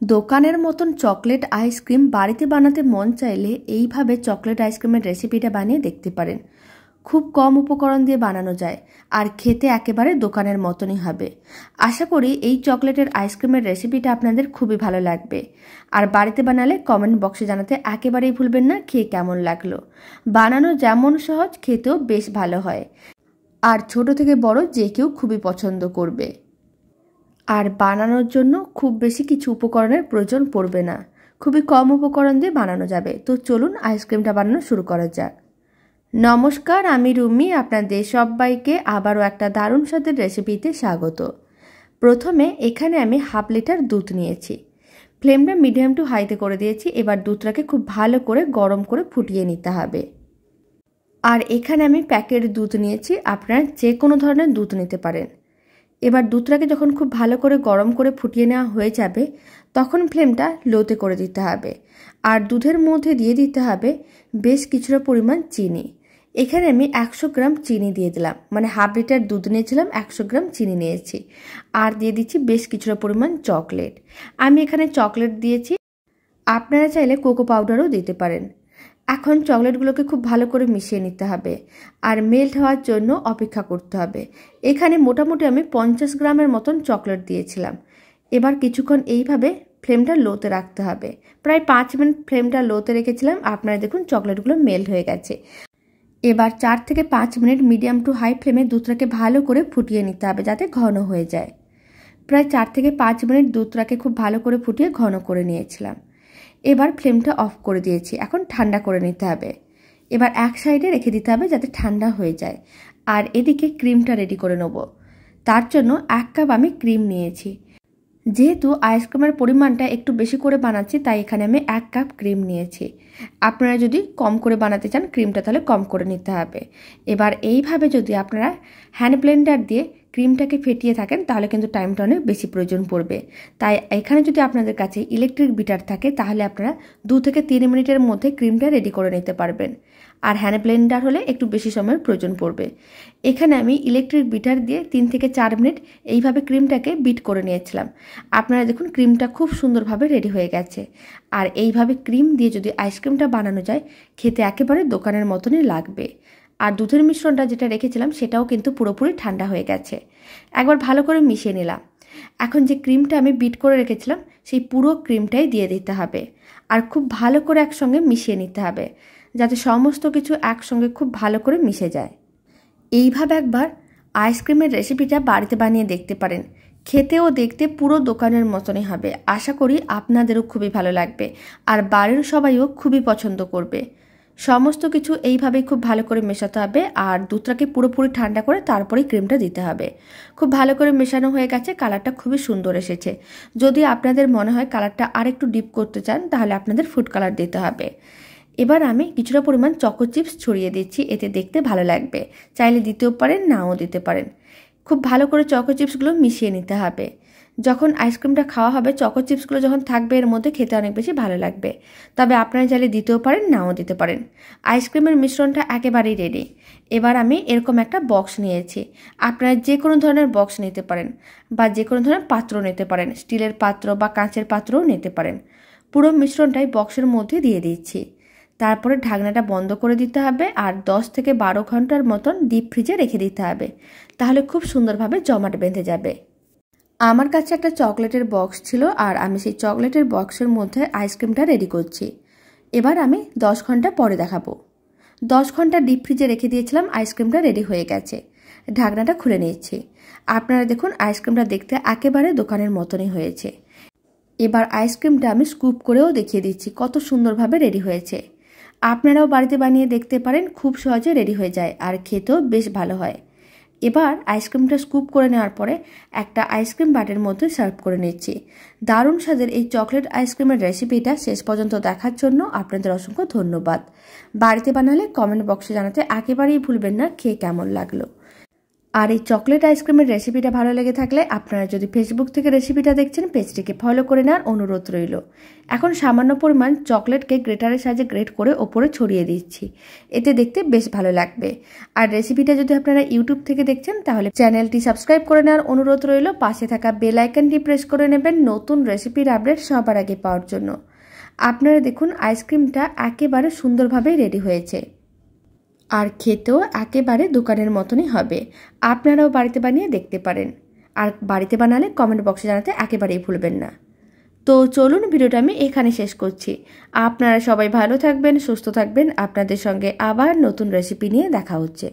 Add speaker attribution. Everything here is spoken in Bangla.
Speaker 1: দোকানের মতন চকলেট আইসক্রিম বাড়িতে বানাতে মন চাইলে এইভাবে চকলেট আইসক্রিমের রেসিপিটা বানিয়ে দেখতে পারেন। খুব কম উপকরণ দিয়ে বানানো যায় আর খেতে একেবারে দোকানের মতনই হবে। আশা করি এই চকলেটের আইসক্রিমের রেসিপিটা আপনাদের খুবই ভালো লাগবে। আর বাড়িতে বানালে কমেন্ট বক্সে জানাতে একেবারেই ভুলবেন না খেয়ে কেমন লাগলো। বানানো যেমন সহজ, খেতেও বেশ ভালো হয় আর ছোট থেকে বড় যে কেউ খুবই পছন্দ করবে। আর বানানোর জন্য খুব বেশি কিছু উপকরণের প্রয়োজন পড়বে না, খুবই কম উপকরণ দিয়ে বানানো যাবে। তো চলুন আইসক্রিমটা বানানো শুরু করা যাক। নমস্কার, আমি রুমি, আপনাদের সবাইকে আবারও একটা দারুণ স্বাদের রেসিপিতে স্বাগত। প্রথমে এখানে আমি 1/2 লিটার দুধ নিয়েছি। ফ্লেমটা মিডিয়াম টু হাইতে করে দিয়েছি। এবার দুধটাকে খুব ভালো করে গরম করে ফুটিয়ে নিতে হবে। আর এখানে আমি প্যাকেট দুধ নিয়েছি, আপনারা যে কোনো ধরনের দুধ নিতে পারেন। এবার দুধটাকে যখন খুব ভালো করে গরম করে ফুটিয়ে নেওয়া হয়ে যাবে, তখন ফ্লেমটা লোতে করে দিতে হবে। আর দুধের মধ্যে দিয়ে দিতে হবে বেশ কিছুটা পরিমাণ চিনি। এখানে আমি 100 গ্রাম চিনি দিয়ে দিলাম, মানে 1/2 লিটার দুধ নিয়েছিলাম, 100 গ্রাম চিনি নিয়েছি। আর দিয়ে দিচ্ছি বেশ কিছুটা পরিমাণ চকলেট। আমি এখানে চকলেট দিয়েছি, আপনারা চাইলে কোকো পাউডারও দিতে পারেন। এখন চকলেটগুলোকে খুব ভালো করে মিশিয়ে নিতে হবে আর মেল্ট হওয়ার জন্য অপেক্ষা করতে হবে। এখানে মোটামুটি আমি 50 গ্রামের মতন চকলেট দিয়েছিলাম। এবার কিছুক্ষণ এইভাবে ফ্লেমটা লোতে রাখতে হবে। প্রায় 5 মিনিট ফ্লেমটা লোতে রেখেছিলাম। আপনারা দেখুন চকলেটগুলো মেল্ট হয়ে গেছে। এবার 4 থেকে 5 মিনিট মিডিয়াম টু হাই ফ্লেমে দুধটাকে ভালো করে ফুটিয়ে নিতে হবে যাতে ঘন হয়ে যায়। প্রায় 4 থেকে 5 মিনিট দুধটাকে খুব ভালো করে ফুটিয়ে ঘন করে নিয়েছিলাম। এবার ফ্লেমটা অফ করে দিয়েছি। এখন ঠান্ডা করে নিতে হবে। এবার এক সাইডে রেখে দিতে হবে যাতে ঠান্ডা হয়ে যায়। আর এদিকে ক্রিমটা রেডি করে নেব। তার জন্য 1 কাপ আমি ক্রিম নিয়েছি। যেহেতু আইসক্রিমের পরিমাণটা একটু বেশি করে বানাচ্ছি, তাই এখানে আমি 1 কাপ ক্রিম নিয়েছি। আপনারা যদি কম করে বানাতে চান ক্রিমটা, তাহলে কম করে নিতে হবে। এবার এইভাবে যদি আপনারা হ্যান্ড ব্লেন্ডার দিয়ে ক্রিমটাকে ফেটিয়ে থাকেন, তাহলে কিন্তু টাইমটা অনেক বেশি প্রয়োজন পড়বে। তাই এখানে যদি আপনাদের কাছে ইলেকট্রিক বিটার থাকে, তাহলে আপনারা 2 থেকে 3 মিনিটের মধ্যে ক্রিমটা রেডি করে নিতে পারবেন। আর হ্যান্ড ব্লেন্ডার হলে একটু বেশি সময়ের প্রয়োজন পড়বে। এখানে আমি ইলেকট্রিক বিটার দিয়ে 3 থেকে 4 মিনিট এইভাবে ক্রিমটাকে বিট করে নিয়েছিলাম। আপনারা দেখুন ক্রিমটা খুব সুন্দরভাবে রেডি হয়ে গেছে। আর এইভাবে ক্রিম দিয়ে যদি আইসক্রিমটা বানানো যায়, খেতে একেবারে দোকানের মতনই লাগবে। আর দুধের মিশ্রণটা যেটা রেখেছিলাম সেটাও কিন্তু পুরোপুরি ঠান্ডা হয়ে গেছে। একবার ভালো করে মিশিয়ে নিলাম। এখন যে ক্রিমটা আমি বিট করে রেখেছিলাম, সেই পুরো ক্রিমটাই দিয়ে দিতে হবে। আর খুব ভালো করে একসঙ্গে মিশিয়ে নিতে হবে যাতে সমস্ত কিছু একসঙ্গে খুব ভালো করে মিশে যায়। এইভাবে একবার আইসক্রিমের রেসিপিটা বাড়িতে বানিয়ে দেখতে পারেন। খেতে ও দেখতে পুরো দোকানের মতনই হবে। আশা করি আপনাদেরও খুবই ভালো লাগবে আর বাড়ির সবাইও খুবই পছন্দ করবে। সমস্ত কিছু এইভাবেই খুব ভালো করে মেশাতে হবে। আর দুধটাকে পুরোপুরি ঠান্ডা করে তারপরেই ক্রিমটা দিতে হবে। খুব ভালো করে মেশানো হয়ে গেছে। কালারটা খুবই সুন্দর এসেছে। যদি আপনাদের মনে হয় কালারটা আর একটু ডিপ করতে চান, তাহলে আপনাদের ফুড কালার দিতে হবে। এবার আমি কিছুটা পরিমাণ চকো চিপস ছড়িয়ে দিচ্ছি, এতে দেখতে ভালো লাগবে। চাইলে দিতেও পারেন, নাও দিতে পারেন। খুব ভালো করে চকো চিপসগুলো মিশিয়ে নিতে হবে। যখন আইসক্রিমটা খাওয়া হবে, চকো চিপসগুলো যখন থাকবে এর মধ্যে, খেতে অনেক বেশি ভালো লাগবে। তবে আপনারা চাইলে দিতেও পারেন, নাও দিতে পারেন। আইসক্রিমের মিশ্রণটা একেবারেই রেডি। এবার আমি এরকম একটা বক্স নিয়েছি। আপনারা যে কোনো ধরনের বক্স নিতে পারেন বা যে কোনো ধরনের পাত্র নিতে পারেন। স্টিলের পাত্র বা কাঁচের পাত্রও নিতে পারেন। পুরো মিশ্রণটাই বক্সের মধ্যে দিয়ে দিচ্ছি। তারপরে ঢাকনাটা বন্ধ করে দিতে হবে আর 10 থেকে 12 ঘন্টার মতন ডিপ ফ্রিজে রেখে দিতে হবে। তাহলে খুব সুন্দরভাবে জমাট বেঁধে যাবে। আমার কাছে একটা চকলেটের বক্স ছিল আর আমি সেই চকলেটের বক্সের মধ্যে আইসক্রিমটা রেডি করছি। এবার আমি 10 ঘন্টা পরে দেখাবো। 10 ঘন্টা ডিপ ফ্রিজে রেখে দিয়েছিলাম, আইসক্রিমটা রেডি হয়ে গেছে। ঢাকনাটা খুলে নিচ্ছি। আপনারা দেখুন আইসক্রিমটা দেখতে একেবারে দোকানের মতনই হয়েছে। এবার আইসক্রিমটা আমি স্কুপ করেও দেখিয়ে দিচ্ছি কত সুন্দরভাবে রেডি হয়েছে। আপনারাও বাড়িতে বানিয়ে দেখতে পারেন, খুব সহজে রেডি হয়ে যায় আর খেতেও বেশ ভালো হয়। এবার আইসক্রিমটা স্কুপ করে নেওয়ার পরে একটা আইসক্রিম বাটির মধ্যে সার্ভ করে নিচ্ছি। দারুণ স্বাদের এই চকলেট আইসক্রিমের রেসিপিটা শেষ পর্যন্ত দেখার জন্য আপনাদের অসংখ্য ধন্যবাদ। বাড়িতে বানালে কমেন্ট বক্সে জানাতে একেবারেই ভুলবেন না খেয়ে কেমন লাগলো। আর এই চকলেট আইসক্রিমের রেসিপিটা ভালো লেগে থাকলে আপনারা যদি ফেসবুক থেকে রেসিপিটা দেখছেন পেজটিকে ফলো করে নেওয়ার অনুরোধ রইল। এখন সামান্য পরিমাণ চকলেটকে গ্রেটারের সাহায্যে গ্রেট করে ওপরে ছড়িয়ে দিচ্ছি, এতে দেখতে বেশ ভালো লাগবে। আর রেসিপিটা যদি আপনারা ইউটিউব থেকে দেখছেন তাহলে চ্যানেলটি সাবস্ক্রাইব করে নেওয়ার অনুরোধ রইল। পাশে থাকা বেল আইকনটি প্রেস করে নেবেন নতুন রেসিপির আপডেট সবার আগে পাওয়ার জন্য। আপনারা দেখুন আইসক্রিমটা একেবারে সুন্দরভাবে রেডি হয়েছে আর খেতেও একেবারে দোকানের মতনই হবে। আপনারাও বাড়িতে বানিয়ে দেখতে পারেন, আর বাড়িতে বানালে কমেন্ট বক্সে জানাতে একেবারেই ভুলবেন না। তো চলুন ভিডিওটা আমি এখানে শেষ করছি। আপনারা সবাই ভালো থাকবেন, সুস্থ থাকবেন। আপনাদের সঙ্গে আবার নতুন রেসিপি নিয়ে দেখা হচ্ছে।